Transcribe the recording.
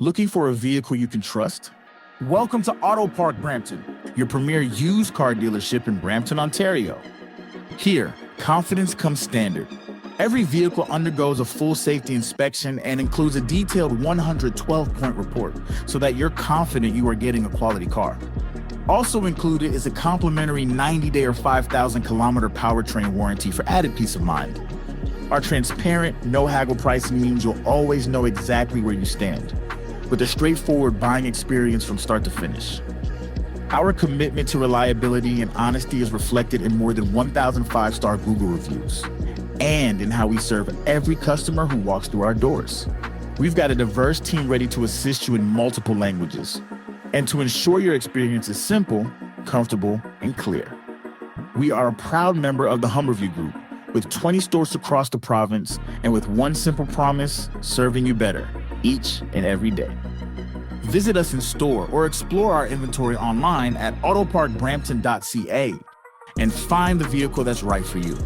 Looking for a vehicle you can trust? Welcome to AutoPark Brampton, your premier used car dealership in Brampton, Ontario. Here, confidence comes standard. Every vehicle undergoes a full safety inspection and includes a detailed 112-point report so that you're confident you are getting a quality car. Also included is a complimentary 90-day or 5,000-kilometer powertrain warranty for added peace of mind. Our transparent, no-haggle pricing means you'll always know exactly where you stand, with a straightforward buying experience from start to finish. Our commitment to reliability and honesty is reflected in more than 1,000 five-star Google reviews, and in how we serve every customer who walks through our doors. We've got a diverse team ready to assist you in multiple languages, and to ensure your experience is simple, comfortable, and clear. We are a proud member of the Humberview Group, with 20 stores across the province, and with one simple promise, serving you better each and every day. Visit us in store or explore our inventory online at autoparkbrampton.ca and find the vehicle that's right for you.